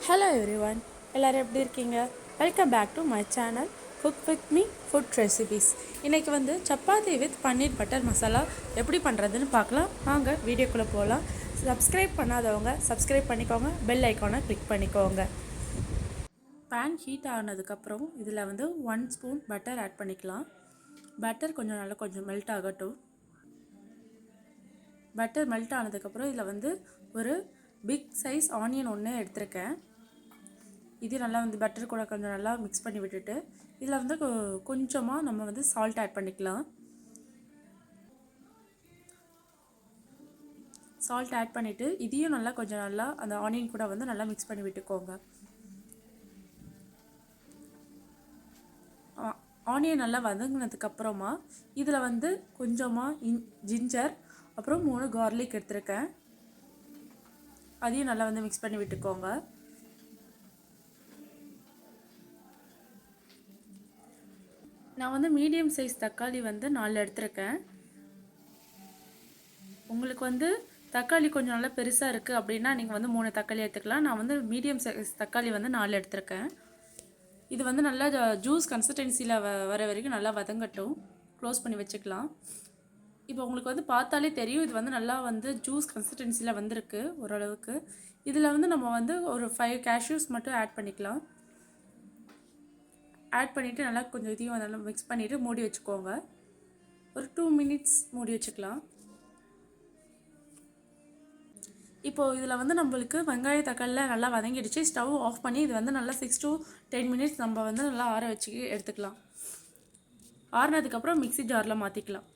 Hello everyone, எல்லோரும் எப்படி இருக்கீங்க? Welcome back to my channel cook with me food recipes. இன்றைக்கி சப்பாத்தி வித் பன்னீர் பட்டர் மசாலா எப்படி பண்ணுறதுன்னு பார்க்கலாம். வாங்க வீடியோக்குள்ளே போகலாம். சப்ஸ்கிரைப் பண்ணாதவங்க சப்ஸ்கிரைப் பண்ணிக்கோங்க, பெல் ஐக்கானை கிளிக் பண்ணிக்கோங்க. பேன் ஹீட் ஆனதுக்கப்புறம் இதில் 1 ஸ்பூன் பட்டர் ஆட் பண்ணிக்கலாம். பட்டர் கொஞ்சம் மெல்ட் ஆகட்டும். பட்டர் மெல்ட் ஆனதுக்கப்புறம் இதில் ஒரு பிக் சைஸ் ஆனியன் ஒன்று எடுத்திருக்கேன். இது நல்லா பட்டர் கூட கொஞ்சம் நல்லா மிக்ஸ் பண்ணி விட்டுட்டு இதில் கொஞ்சமாக நம்ம சால்ட் ஆட் பண்ணிக்கலாம். சால்ட் ஆட் பண்ணிவிட்டு இதையும் கொஞ்சம் நல்லா அந்த ஆனியன் கூட நல்லா மிக்ஸ் பண்ணி விட்டுக்கோங்க. ஆனியன் நல்லா வதங்கினதுக்கப்புறமா இதில் கொஞ்சமாக ஜிஞ்சர், அப்புறம் 3 கார்லிக் எடுத்திருக்கேன். அதையும் நல்லா மிக்ஸ் பண்ணி விட்டுக்கோங்க. நான் மீடியம் சைஸ் தக்காளி 4 எடுத்திருக்கேன். உங்களுக்கு தக்காளி கொஞ்சம் நல்லா பெருசாக இருக்குது அப்படின்னா நீங்கள் 3 தக்காளி எடுத்துக்கலாம். நான் மீடியம் சைஸ் தக்காளி 4 எடுத்திருக்கேன். இது நல்லா ஜூஸ் கன்சிஸ்டன்சியில் வர வரைக்கும் நல்லா வதங்கட்டும். க்ளோஸ் பண்ணி வச்சுக்கலாம். இப்போ உங்களுக்கு பார்த்தாலே தெரியும், இது நல்லா ஜூஸ் கன்சிஸ்டன்சியில் வந்திருக்கு ஓரளவுக்கு. இதில் நம்ம ஒரு 5 கேஷ்யூஸ் மட்டும் ஆட் பண்ணிக்கலாம். ஆட் பண்ணிவிட்டு நல்லா கொஞ்சம் இதையும் நல்லா மிக்ஸ் பண்ணிவிட்டு மூடி வச்சுக்கோங்க. ஒரு 2 மினிட்ஸ் மூடி வச்சுக்கலாம். இப்போது இதில் நம்மளுக்கு வெங்காய தக்காளியில் நல்லா வதங்கிடுச்சு. ஸ்டவ் ஆஃப் பண்ணி இது நல்லா 6 to 10 மினிட்ஸ் நம்ம நல்லா ஆற வச்சு எடுத்துக்கலாம். ஆறினதுக்கப்புறம் மிக்ஸி ஜாரில் மாற்றிக்கலாம்.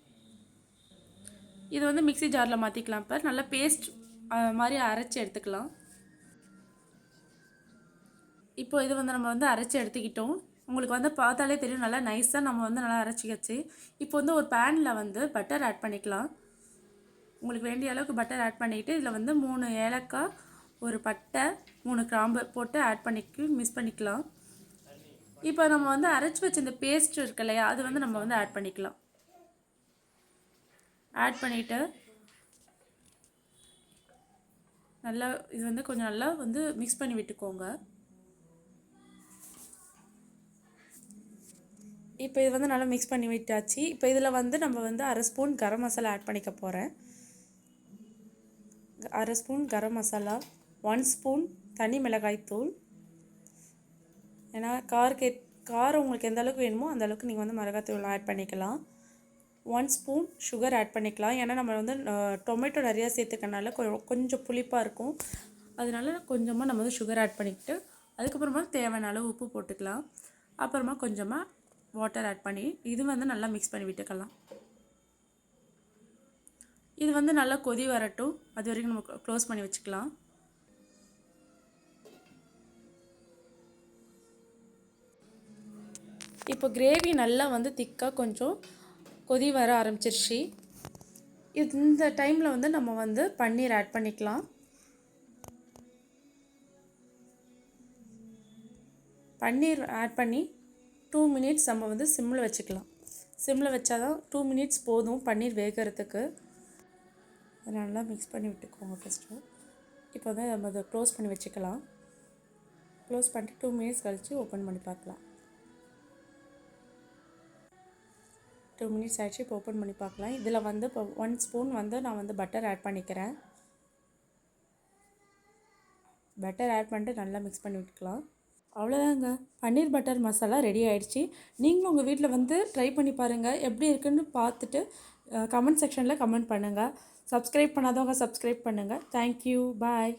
இது மிக்ஸி ஜாரில் மாற்றிக்கலாம். இப்போ நல்லா பேஸ்ட் மாதிரி அரைச்சி எடுத்துக்கலாம். இப்போ இது நம்ம அரைச்சி எடுத்துக்கிட்டோம். உங்களுக்கு பார்த்தாலே தெரியும் நல்லா நைஸாக நம்ம நல்லா அரைச்சிக்கிச்சு. இப்போ ஒரு பேனில் பட்டர் ஆட் பண்ணிக்கலாம். உங்களுக்கு வேண்டிய அளவுக்கு பட்டர் ஆட் பண்ணிவிட்டு இதில் 3 ஏலக்காய், ஒரு பட்டை, 3 கிராம்பு போட்டு ஆட் பண்ணிக்கு மிக்ஸ் பண்ணிக்கலாம். இப்போ நம்ம அரைச்சி வச்ச இந்த பேஸ்ட் இருக்கு இல்லையா, அது நம்ம ஆட் பண்ணிக்கலாம். ஆட் பண்ணிவிட்டு நல்லா இது கொஞ்சம் நல்லா மிக்ஸ் பண்ணி விட்டுக்கோங்க. இப்போ இது நல்லா மிக்ஸ் பண்ணி விட்டாச்சு. இப்போ இதில் நம்ம 1/2 ஸ்பூன் கரம் மசாலா ஆட் பண்ணிக்க போகிறேன். 1/2 ஸ்பூன் கரம் மசாலா, 1 ஸ்பூன் தனி மிளகாய் தூள். ஏன்னா காரம் உங்களுக்கு எந்த அளவுக்கு வேணுமோ அந்த அளவுக்கு நீங்கள் மிளகாய் தூள் ஆட் பண்ணிக்கலாம். 1 ஸ்பூன் சுகர் ஆட் பண்ணிக்கலாம். ஏன்னா நம்ம டொமேட்டோ நிறையா சேர்த்துக்கனால கொஞ்சம் புளிப்பாக இருக்கும். அதனால கொஞ்சமாக நம்ம சுகர் ஆட் பண்ணிக்கிட்டு அதுக்கப்புறமா தேவையான அளவு உப்பு போட்டுக்கலாம். அப்புறமா கொஞ்சமாக வாட்டர் ஆட் பண்ணி இது நல்லா மிக்ஸ் பண்ணி விட்டுக்கலாம். இது நல்லா கொதி வரட்டும். அது வரைக்கும் நம்ம க்ளோஸ் பண்ணி வச்சுக்கலாம். இப்போ கிரேவி நல்லா திக்காக கொஞ்சம் கொதி வர ஆரம்பிச்சிருச்சு. இந்த டைமில் நம்ம பன்னீர் ஆட் பண்ணிக்கலாம். பன்னீர் ஆட் பண்ணி 2 மினிட்ஸ் நம்ம சிம்மில் வச்சுக்கலாம். சிம்மில் வச்சா தான் 2 மினிட்ஸ் போதும் பன்னீர் வேகிறதுக்கு. அதை நல்லா மிக்ஸ் பண்ணி விட்டுக்கோங்க ஃபஸ்ட்டு. இப்போ நம்ம அதை க்ளோஸ் பண்ணி வச்சுக்கலாம். க்ளோஸ் பண்ணிட்டு 2 மினிட்ஸ் கழித்து ஓப்பன் பண்ணி பார்க்கலாம். 2 மினிட்ஸ் ஆகிடுச்சு. இப்போ ஓப்பன் பண்ணி பார்க்கலாம். இதில் இப்போ 1 ஸ்பூன் நான் பட்டர் ஆட் பண்ணிக்கிறேன். பட்டர் ஆட் பண்ணிட்டு நல்லா மிக்ஸ் பண்ணி விட்டுக்கலாம். அவ்வளோதாங்க, பன்னீர் பட்டர் மசாலா ரெடி ஆகிடுச்சு. நீங்களும் உங்கள் வீட்டில் ட்ரை பண்ணி பாருங்கள். எப்படி இருக்குன்னு பார்த்துட்டு கமெண்ட் செக்ஷனில் கமெண்ட் பண்ணுங்கள். சப்ஸ்கிரைப் பண்ணாதவங்க சப்ஸ்கிரைப் பண்ணுங்கள். தேங்க்யூ, பாய்.